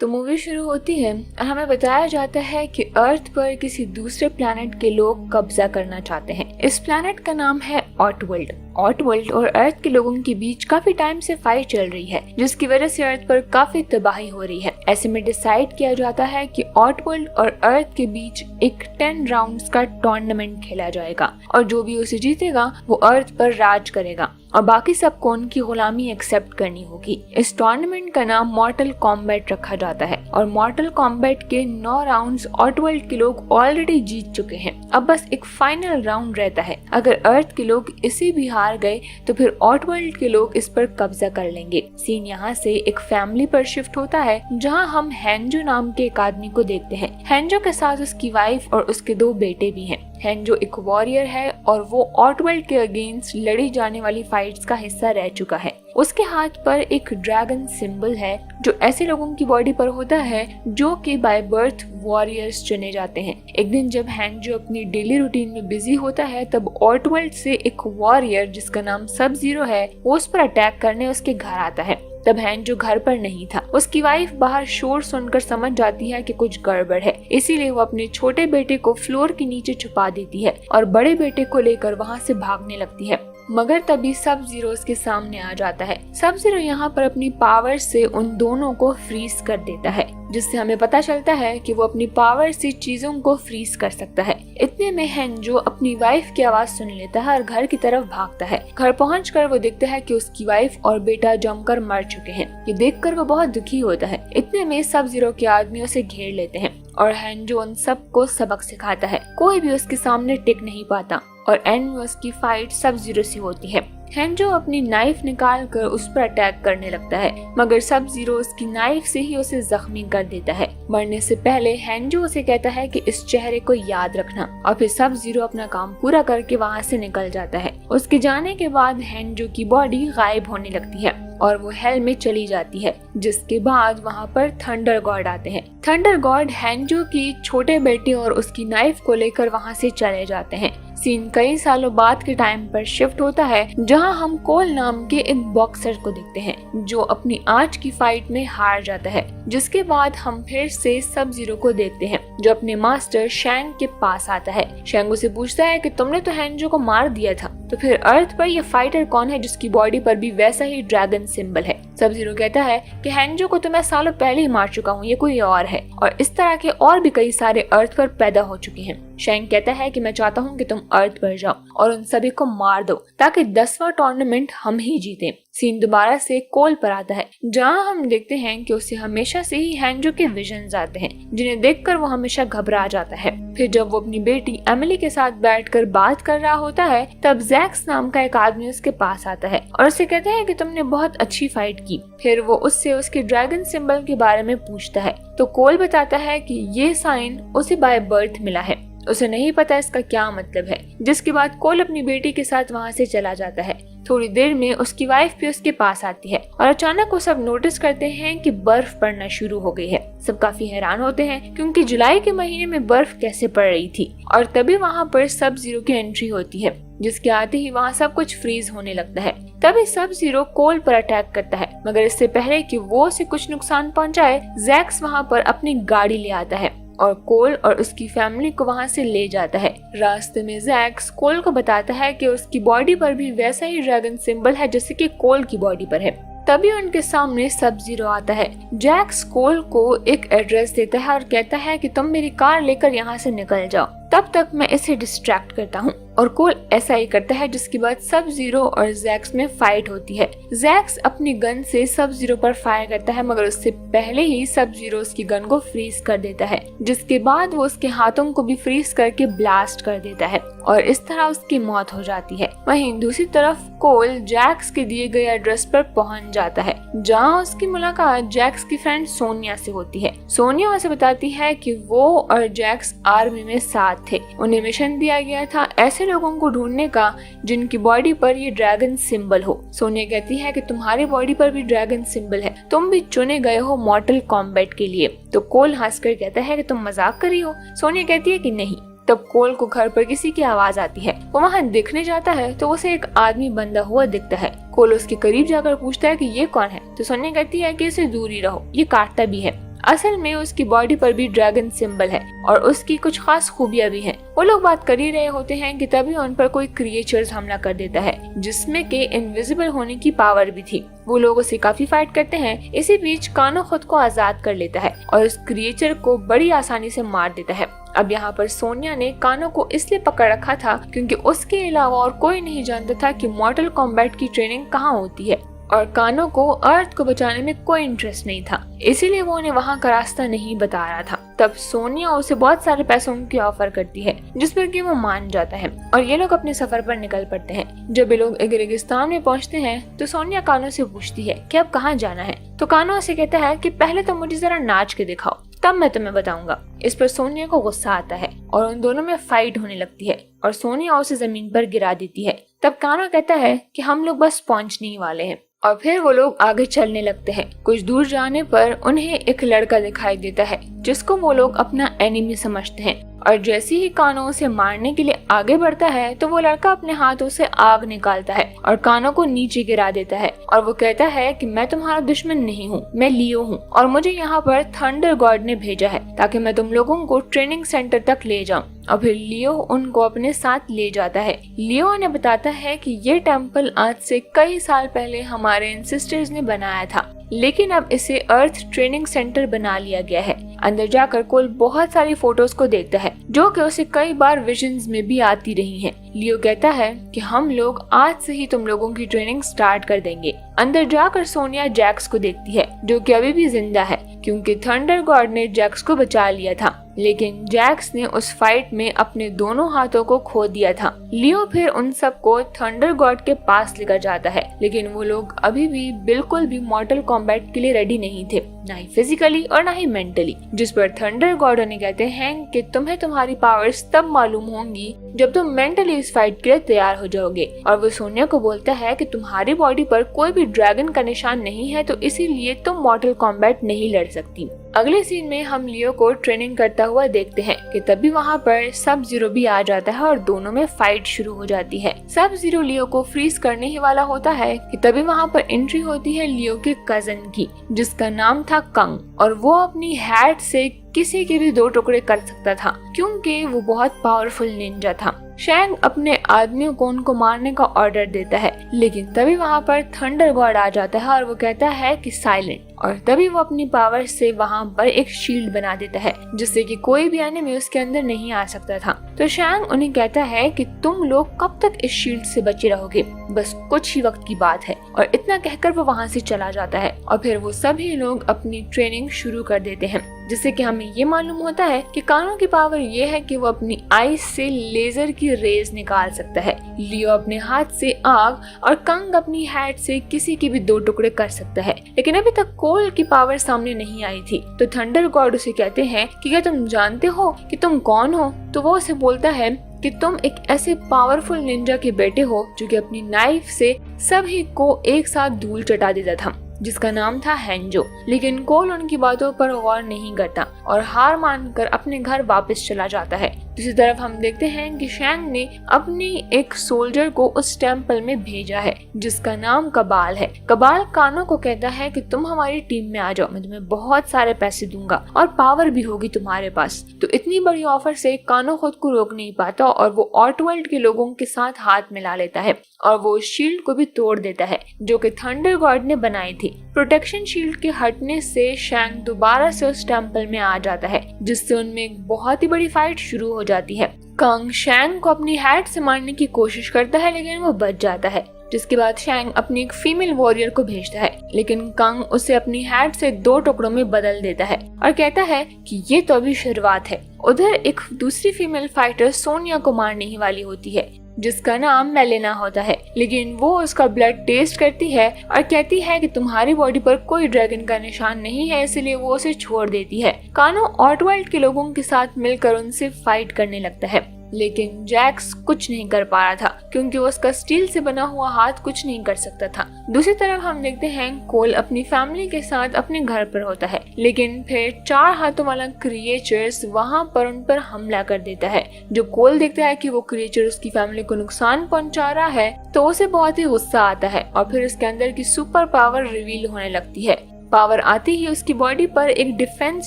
तो मूवी शुरू होती है और हमें बताया जाता है कि अर्थ पर किसी दूसरे प्लैनेट के लोग कब्जा करना चाहते हैं। इस प्लैनेट का नाम है ऑटवर्ल्ड। ऑटवर्ल्ड और अर्थ के लोगों के बीच काफी टाइम से फाइट चल रही है, जिसकी वजह से अर्थ पर काफी तबाही हो रही है। ऐसे में डिसाइड किया जाता है कि ऑटवर्ल्ड और अर्थ के बीच एक 10 राउंड्स का टूर्नामेंट खेला जाएगा और जो भी उसे जीतेगा वो अर्थ पर राज करेगा और बाकी सबको उनकी गुलामी एक्सेप्ट करनी होगी। इस टूर्नामेंट का नाम मॉर्टल कॉम्बैट रखा जाता है और मॉर्टल कॉम्बैट के 9 राउंड्स ऑटवर्ल्ड के लोग ऑलरेडी जीत चुके हैं। अब बस एक फाइनल राउंड रहता है। अगर अर्थ के लोग इसे भी हार गए तो फिर ऑटवर्ल्ड के लोग इस पर कब्जा कर लेंगे। सीन यहाँ से एक फैमिली पर शिफ्ट होता है, जहाँ हम हेंजो नाम के एक आदमी को देखते हैं। हेंजो के साथ उसकी वाइफ और उसके 2 बेटे भी हैं। हेंजो एक वॉरियर है और वो ऑटवर्ल्ड के अगेंस्ट लड़ी जाने वाली फाइट्स का हिस्सा रह चुका है। उसके हाथ पर एक ड्रैगन सिंबल है जो ऐसे लोगों की बॉडी पर होता है जो कि बाय बर्थ वॉरियर्स चुने जाते हैं। एक दिन जब हेंजो अपनी डेली रूटीन में बिजी होता है तब ऑटवर्ल्ड से एक वॉरियर जिसका नाम सब जीरो है वो उस पर अटैक करने उसके घर आता है। तब हेंजो घर पर नहीं था। उसकी वाइफ बाहर शोर सुनकर समझ जाती है कि कुछ गड़बड़ है, इसीलिए वो अपने छोटे बेटे को फ्लोर के नीचे छुपा देती है और बड़े बेटे को लेकर वहाँ से भागने लगती है। मगर तभी सब जीरो उसके सामने आ जाता है। सब जीरो यहाँ पर अपनी पावर से उन दोनों को फ्रीज कर देता है, जिससे हमें पता चलता है कि वो अपनी पावर से चीजों को फ्रीज कर सकता है। इतने में हेंजो अपनी वाइफ की आवाज सुन लेता है और घर की तरफ भागता है। घर पहुंचकर वो देखता है कि उसकी वाइफ और बेटा जमकर मर चुके हैं। ये देखकर वो बहुत दुखी होता है। इतने में सब जीरो के आदमी उसे घेर लेते हैं और हेंजो उन सबको सबक सिखाता है। कोई भी उसके सामने टिक नहीं पाता और एंड में उसकी फाइट सब जीरो से होती है। हेंजो अपनी नाइफ निकाल कर उस पर अटैक करने लगता है, मगर सब जीरो उसकी नाइफ से ही उसे जख्मी कर देता है। मरने से पहले हेंजो उसे कहता है कि इस चेहरे को याद रखना और फिर सब जीरो अपना काम पूरा करके वहाँ से निकल जाता है। उसके जाने के बाद हेंजो की बॉडी गायब होने लगती है और वो हेल में चली जाती है, जिसके बाद वहाँ पर थंडर गॉड आते हैं। थंडर गॉड हेंजो की छोटे बेटे और उसकी नाइफ को लेकर वहाँ से चले जाते हैं। सीन कई सालों बाद के टाइम पर शिफ्ट होता है, जहां हम कोल नाम के एक बॉक्सर को देखते हैं जो अपनी आज की फाइट में हार जाता है। जिसके बाद हम फिर से सब जीरो को देखते हैं जो अपने मास्टर शैंग के पास आता है। शैंग उसे पूछता है कि तुमने तो हेंजो को मार दिया था, तो फिर अर्थ पर ये फाइटर कौन है जिसकी बॉडी पर भी वैसा ही ड्रैगन सिंबल है। सब जीरो कहता है कि हेंजो को तो मैं सालों पहले ही मार चुका हूँ, ये कोई और है। और इस तरह के और भी कई सारे अर्थ पर पैदा हो चुके हैं। शैंग कहता है कि मैं चाहता हूँ कि तुम अर्थ पर जाओ और उन सभी को मार दो ताकि 10वां टूर्नामेंट हम ही जीतें। सीन दोबारा से कोल पर आता है, जहाँ हम देखते हैं कि उसे हमेशा से ही हेंजो के विजन्स आते हैं, जिन्हें देखकर वो हमेशा घबरा जाता है। फिर जब वो अपनी बेटी एमिली के साथ बैठकर बात कर रहा होता है, तब जैक्स नाम का एक आदमी उसके पास आता है और उसे कहता है कि तुमने बहुत अच्छी फाइट की। फिर वो उससे उसके ड्रैगन सिंबल के बारे में पूछता है, तो कोल बताता है कि ये साइन उसे बाय बर्थ मिला है, उसे नहीं पता इसका क्या मतलब है। जिसके बाद कोल अपनी बेटी के साथ वहाँ से चला जाता है। थोड़ी देर में उसकी वाइफ भी उसके पास आती है और अचानक वो सब नोटिस करते हैं कि बर्फ पड़ना शुरू हो गई है। सब काफी हैरान होते हैं क्योंकि जुलाई के महीने में बर्फ कैसे पड़ रही थी। और तभी वहाँ पर सब जीरो की एंट्री होती है, जिसके आते ही वहाँ सब कुछ फ्रीज होने लगता है। तभी सब जीरो कोल पर अटैक करता है, मगर इससे पहले कि वो उसे कुछ नुकसान पहुँचाए, जैक्स वहाँ पर अपनी गाड़ी ले आता है और कोल और उसकी फैमिली को वहाँ से ले जाता है। रास्ते में जैक्स कोल को बताता है कि उसकी बॉडी पर भी वैसा ही ड्रैगन सिंबल है जैसे कि कोल की बॉडी पर है। तभी उनके सामने सब जीरो आता है। जैक्स कोल को एक एड्रेस देता है और कहता है कि तुम मेरी कार लेकर यहाँ से निकल जाओ, तब तक मैं इसे डिस्ट्रैक्ट करता हूँ। और कोल ऐसा ही करता है, जिसके बाद सब जीरो और जैक्स में फाइट होती है। जैक्स अपनी गन से सब जीरो पर फायर करता है, मगर उससे पहले ही सब जीरो उसकी गन को फ्रीज कर देता है, जिसके बाद वो उसके हाथों को भी फ्रीज करके ब्लास्ट कर देता है और इस तरह उसकी मौत हो जाती है। वहीं दूसरी तरफ कोल जैक्स के दिए गए एड्रेस पर पहुंच जाता है, जहां उसकी मुलाकात जैक्स की फ्रेंड सोनिया से होती है। सोनिया उसे बताती है कि वो और जैक्स आर्मी में साथ थे। उन्हें मिशन दिया गया था ऐसे लोगों को ढूंढने का जिनकी बॉडी पर ये ड्रैगन सिंबल हो। सोनिया कहती है कि तुम्हारी बॉडी पर भी ड्रैगन सिंबल है, तुम भी चुने गए हो मॉर्टल कॉम्बैट के लिए। तो कोल हंसकर कहता है कि तुम मजाक कर रही हो। सोनिया कहती है कि नहीं। तब कोल को घर पर किसी की आवाज आती है। वो वहाँ देखने जाता है तो उसे एक आदमी बंधा हुआ दिखता है। कोल उसके करीब जाकर पूछता है कि ये कौन है, तो सोनिया कहती है कि इससे दूर ही रहो, ये काटता भी है। असल में उसकी बॉडी पर भी ड्रैगन सिंबल है और उसकी कुछ खास खूबियां भी हैं। वो लोग बात कर ही रहे होते हैं कि तभी उन पर कोई क्रिएचर्स हमला कर देता है जिसमें के इनविजिबल होने की पावर भी थी। वो लोग उसे काफी फाइट करते हैं। इसी बीच कानो खुद को आजाद कर लेता है और उस क्रिएचर को बड़ी आसानी से मार देता है। अब यहाँ पर सोनिया ने कानो को इसलिए पकड़ रखा था क्योंकि उसके अलावा और कोई नहीं जानता था कि मॉर्टल कॉम्बैट की ट्रेनिंग कहाँ होती है और कानो को अर्थ को बचाने में कोई इंटरेस्ट नहीं था, इसीलिए वो उन्हें वहाँ का रास्ता नहीं बता रहा था। तब सोनिया उसे बहुत सारे पैसों की ऑफर करती है जिस पर कि वो मान जाता है और ये लोग अपने सफर पर निकल पड़ते हैं। जब ये लोग एक रेगिस्तान में पहुँचते हैं तो सोनिया कानो से पूछती है कि अब कहाँ जाना है, तो कानो उसे कहता है कि पहले तो मुझे जरा नाच के दिखाओ, तब मैं तुम्हें बताऊंगा। इस पर सोनिया को गुस्सा आता है और उन दोनों में फाइट होने लगती है और सोनिया उसे जमीन पर गिरा देती है। तब कानो कहता है कि हम लोग बस पहुंचने ही वाले हैं और फिर वो लोग आगे चलने लगते हैं। कुछ दूर जाने पर उन्हें एक लड़का दिखाई देता है जिसको वो लोग अपना एनिमी समझते हैं और जैसे ही कानो उसे मारने के लिए आगे बढ़ता है तो वो लड़का अपने हाथों से आग निकालता है और कानो को नीचे गिरा देता है और वो कहता है कि मैं तुम्हारा दुश्मन नहीं हूँ, मैं लियो हूँ और मुझे यहाँ पर थंडर गॉड ने भेजा है ताकि मैं तुम लोगों को ट्रेनिंग सेंटर तक ले जाऊँ। और फिर लियो उनको अपने साथ ले जाता है। लियो ने बताता है कि ये टेम्पल आज से कई साल पहले हमारे एंसेस्टर्स ने बनाया था, लेकिन अब इसे अर्थ ट्रेनिंग सेंटर बना लिया गया है। अंदर जाकर कोल बहुत सारी फोटोज को देखता है जो कि उसे कई बार विजन्स में भी आती रही हैं। लियो कहता है कि हम लोग आज से ही तुम लोगों की ट्रेनिंग स्टार्ट कर देंगे। अंदर जाकर सोनिया जैक्स को देखती है जो कि अभी भी जिंदा है क्योंकि थंडर गॉड ने जैक्स को बचा लिया था, लेकिन जैक्स ने उस फाइट में अपने दोनों हाथों को खो दिया था। लियो फिर उन सबको थंडर गॉड के पास लेकर जाता है, लेकिन वो लोग अभी भी बिल्कुल भी मॉर्टल कॉम्बैट के लिए रेडी नहीं थे, ना ही फिजिकली और ना ही मेंटली। जिस पर थंडर गॉड उन्हें कहते हैं कि तुम्हें तुम्हारी पावर्स तब मालूम होंगी जब तुम मेंटली इस फाइट के लिए तैयार हो जाओगे। और वो सोनिया को बोलता है कि तुम्हारी बॉडी पर कोई भी ड्रैगन का निशान नहीं है तो इसीलिए तुम मॉर्टल कॉम्बैट नहीं लड़ सकती। अगले सीन में हम लियो को ट्रेनिंग करता हुआ देखते हैं कि तभी वहाँ पर सब जीरो भी आ जाता है और दोनों में फाइट शुरू हो जाती है। सब जीरो लियो को फ्रीज करने ही वाला होता है कि तभी वहाँ पर एंट्री होती है लियो के कजन की जिसका नाम था कंग, और वो अपनी हैट से किसी के भी 2 टुकड़े कर सकता था क्योंकि वो बहुत पावरफुल निंजा था। शैंग अपने आदमियों को उनको मारने का ऑर्डर देता है, लेकिन तभी वहाँ पर थंडर गॉड आ जाता है और वो कहता है कि साइलेंट, और तभी वो अपनी पावर से वहाँ पर एक शील्ड बना देता है जिससे कि कोई भी एनिमी उसके अंदर नहीं आ सकता था। तो शैंग उन्हें कहता है कि तुम लोग कब तक इस शील्ड से बचे रहोगे, बस कुछ ही वक्त की बात है, और इतना कहकर वो वहाँ से चला जाता है। और फिर वो सभी लोग अपनी ट्रेनिंग शुरू कर देते हैं जिससे कि हमें ये मालूम होता है कि कानो की पावर ये है कि वो अपनी आईज से लेजर की रेज निकाल सकता है। लियो अपने हाथ से आग और कंग अपनी हैट से किसी के भी 2 टुकड़े कर सकता है, लेकिन अभी तक कोल की पावर सामने नहीं आई थी। तो थंडर गॉड उसे कहते हैं कि क्या तुम जानते हो कि तुम कौन हो? तो वो उसे बोलता है कि तुम एक ऐसे पावरफुल निंजा के बेटे हो जो कि अपनी नाइफ से सभी को एक साथ धूल चटा देता था जिसका नाम था हैंजो। लेकिन कोल उनकी बातों पर गौर नहीं करता और हार मानकर अपने घर वापस चला जाता है। दूसरी तरफ हम देखते हैं कि शैंग ने अपनी एक सोल्जर को उस टेम्पल में भेजा है जिसका नाम कबाल है। कबाल कानो को कहता है कि तुम हमारी टीम में आ जाओ, मैं तुम्हें बहुत सारे पैसे दूंगा और पावर भी होगी तुम्हारे पास। तो इतनी बड़ी ऑफर से कानो खुद को रोक नहीं पाता और वो ऑटवर्ल्ड के लोगों के साथ हाथ मिला लेता है और वो शील्ड को भी तोड़ देता है जो कि थंडर गॉड ने बनाई थी। प्रोटेक्शन शील्ड के हटने से शैंग दोबारा से उस टेम्पल में आ जाता है जिससे उनमें एक बहुत ही बड़ी फाइट शुरू हो जाती है। कंग शैंग को अपनी हैट से मारने की कोशिश करता है लेकिन वो बच जाता है, जिसके बाद शैंग अपनी एक फीमेल वॉरियर को भेजता है, लेकिन कंग उसे अपनी हैट से 2 टुकड़ों में बदल देता है और कहता है कि ये तो अभी शुरुआत है। उधर एक दूसरी फीमेल फाइटर सोनिया को मारने ही वाली होती है जिसका नाम मेलेना होता है, लेकिन वो उसका ब्लड टेस्ट करती है और कहती है कि तुम्हारी बॉडी पर कोई ड्रैगन का निशान नहीं है, इसलिए वो उसे छोड़ देती है। कानो ऑटवर्ल्ड के लोगों के साथ मिलकर उनसे फाइट करने लगता है, लेकिन जैक्स कुछ नहीं कर पा रहा था क्योंकि उसका स्टील से बना हुआ हाथ कुछ नहीं कर सकता था। दूसरी तरफ हम देखते हैं कोल अपनी फैमिली के साथ अपने घर पर होता है, लेकिन फिर 4 हाथों वाला क्रिएचर्स वहां पर उन पर हमला कर देता है। जो कोल देखता है कि वो क्रिएचर उसकी फैमिली को नुकसान पहुंचा रहा है तो उसे बहुत ही गुस्सा आता है और फिर उसके अंदर की सुपर पावर रिवील होने लगती है। पावर आते ही उसकी बॉडी पर एक डिफेंस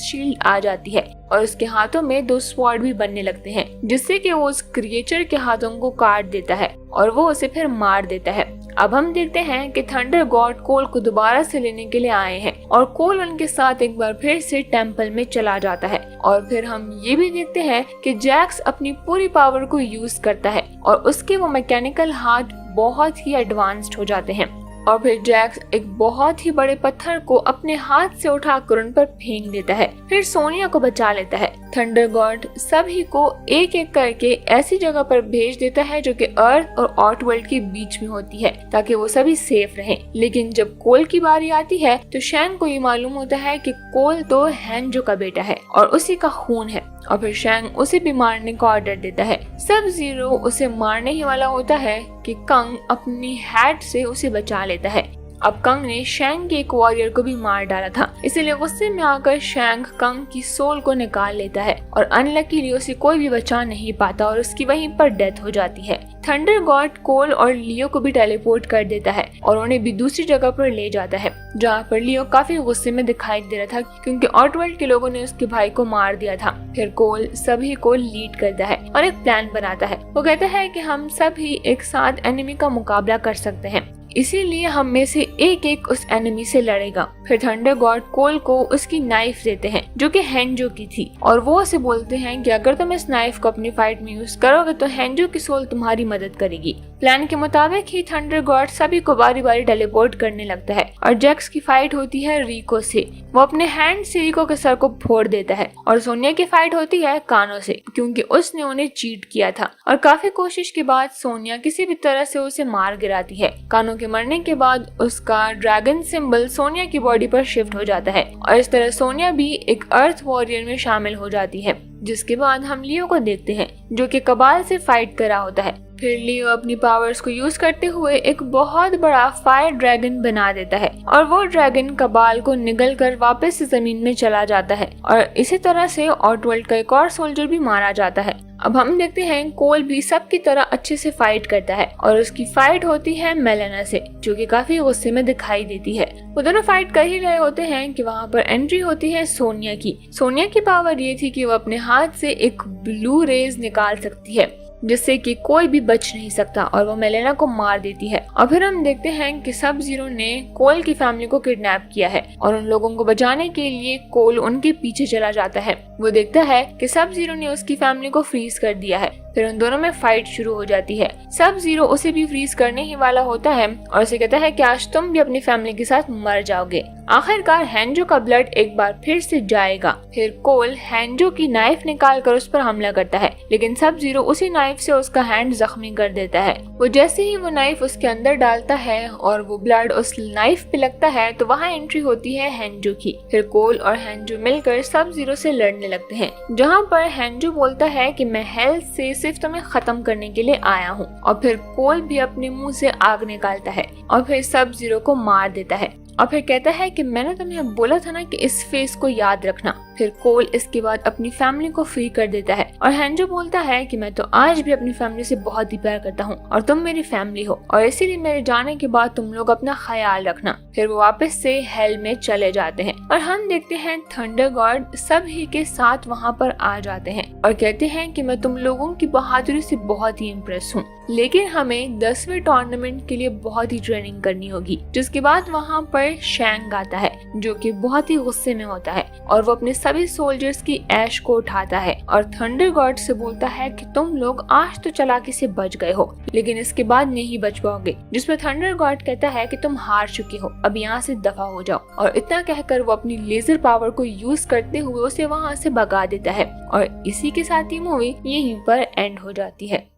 शील्ड आ जाती है और उसके हाथों में 2 स्वॉर्ड भी बनने लगते हैं, जिससे कि वो उस क्रिएचर के हाथों को काट देता है और वो उसे फिर मार देता है। अब हम देखते हैं कि थंडर गॉड कोल को दोबारा से लेने के लिए आए हैं और कोल उनके साथ एक बार फिर से टेम्पल में चला जाता है। और फिर हम ये भी देखते हैं कि जैक्स अपनी पूरी पावर को यूज करता है और उसके वो मैकेनिकल हाथ बहुत ही एडवांस्ड हो जाते हैं और फिर जैक्स एक बहुत ही बड़े पत्थर को अपने हाथ से उठाकर उन पर फेंक देता है, फिर सोनिया को बचा लेता है। थंडर गॉड सभी को एक एक करके ऐसी जगह पर भेज देता है जो कि अर्थ और ऑटवर्ल्ड के बीच में होती है, ताकि वो सभी सेफ रहें। लेकिन जब कोल की बारी आती है तो शैंग को ये मालूम होता है कि कोल तो हैंजो का बेटा है और उसी का खून है और फिर शैंग उसे भी मारने का ऑर्डर देता है। सब जीरो उसे मारने ही वाला होता है कि कंग अपनी हैट से उसे बचा लेता है। अब कंग ने शैंग के एक वॉरियर को भी मार डाला था, इसीलिए गुस्से में आकर शैंग कंग की सोल को निकाल लेता है और अनलकीली उसे कोई भी बचा नहीं पाता और उसकी वहीं पर डेथ हो जाती है। थंडर गॉड कोल और लियो को भी टेलीपोर्ट कर देता है और उन्हें भी दूसरी जगह पर ले जाता है, जहाँ पर लियो काफी गुस्से में दिखाई दे रहा था क्योंकि ऑटवर्ल्ड के लोगों ने उसके भाई को मार दिया था। फिर कोल सभी को लीड करता है और एक प्लान बनाता है। वो कहता है कि हम सभी एक साथ एनिमी का मुकाबला कर सकते हैं, इसीलिए हम में से एक एक उस एनिमी से लड़ेगा। फिर थंडर गॉड कोल को उसकी नाइफ देते हैं जो कि हैंजो की थी और वो उसे बोलते हैं कि अगर तुम इस नाइफ को अपनी फाइट में यूज करोगे तो हैंजो की सोल तुम्हारी मदद करेगी। प्लान के मुताबिक ही थंडर गॉड सभी को बारी बारी टेलीपोर्ट करने लगता है और जैक्स की फाइट होती है रिको से। वो अपने हैंड से रिको के सर को फोड़ देता है और सोनिया की फाइट होती है कानो से, क्योंकि उसने उन्हें चीट किया था और काफी कोशिश के बाद सोनिया किसी भी तरह से उसे मार गिराती है। कानो के मरने के बाद उसका ड्रैगन सिंबल सोनिया की बॉडी पर शिफ्ट हो जाता है और इस तरह सोनिया भी एक अर्थ वॉरियर में शामिल हो जाती है। जिसके बाद हम लियो को देखते हैं जो कि कबाल से फाइट कर रहा होता है। फिर लियो अपनी पावर्स को यूज करते हुए एक बहुत बड़ा फायर ड्रैगन बना देता है और वो ड्रैगन कबाल को निगल कर वापस से जमीन में चला जाता है और इसी तरह से ऑटवर्ल्ड का एक और सोल्जर भी मारा जाता है। अब हम देखते हैं कोल भी सबकी तरह अच्छे से फाइट करता है और उसकी फाइट होती है मेलेना से, जो कि काफी गुस्से में दिखाई देती है। वो दोनों फाइट कर ही रहे होते हैं कि वहाँ पर एंट्री होती है सोनिया की। सोनिया की पावर ये थी कि वो अपने हाथ से एक ब्लू रेज निकाल सकती है जिससे कि कोई भी बच नहीं सकता और वो मेलेना को मार देती है। और फिर हम देखते हैं कि सब जीरो ने कोल की फैमिली को किडनैप किया है और उन लोगों को बचाने के लिए कोल उनके पीछे चला जाता है। वो देखता है कि सब जीरो ने उसकी फैमिली को फ्रीज कर दिया है। फिर उन दोनों में फाइट शुरू हो जाती है। सब जीरो उसे भी फ्रीज करने ही वाला होता है और उसे कहता है कि आज तुम भी अपनी फैमिली के साथ मर जाओगे। आखिरकार हैंजो का ब्लड एक बार फिर से जाएगा। फिर कोल हैंजो की नाइफ निकाल कर उस पर हमला करता है, लेकिन सब जीरो उसी नाइफ से उसका हैंड जख्मी कर देता है। वो जैसे ही वो नाइफ उसके अंदर डालता है और वो ब्लड उस नाइफ पे लगता है तो वहाँ एंट्री होती है हैंजो की। फिर कोल और हैंजो मिलकर सब जीरो से लड़ने लगते हैं, जहाँ पर हैंजो बोलता है कि मैं हेल्थ से सिर्फ तुम्हें खत्म करने के लिए आया हूँ। और फिर कोल भी अपने मुंह से आग निकालता है और फिर सब जीरो को मार देता है और फिर कहता है कि मैंने तुम्हें बोला था ना कि इस फेस को याद रखना। फिर कोल इसके बाद अपनी फैमिली को फ्री कर देता है और हैंजो बोलता है कि मैं तो आज भी अपनी फैमिली से बहुत ही प्यार करता हूँ और तुम मेरी फैमिली हो और इसीलिए मेरे जाने के बाद तुम लोग अपना ख्याल रखना। फिर वो वापस से हेल में चले जाते हैं और हम देखते हैं थंडर गॉड सभी के साथ वहाँ पर आ जाते हैं और कहते हैं कि मैं तुम लोगों की बहादुरी से बहुत ही इम्प्रेस हूँ, लेकिन हमें 10वें टूर्नामेंट के लिए बहुत ही ट्रेनिंग करनी होगी। जिसके बाद वहाँ पर शैंग आता है जो कि बहुत ही गुस्से में होता है और वो अपने सभी सोल्जर्स की ऐश को उठाता है और थंडर गॉड से बोलता है कि तुम लोग आज तो चालाकी से बच गए हो, लेकिन इसके बाद नहीं बच पाओगे। जिसमें थंडर गॉड कहता है कि तुम हार चुके हो, अब यहाँ से दफा हो जाओ। और इतना कहकर वो अपनी लेजर पावर को यूज करते हुए उसे वहाँ से भगा देता है और इसी के साथ ही मूवी यहीं पर एंड हो जाती है।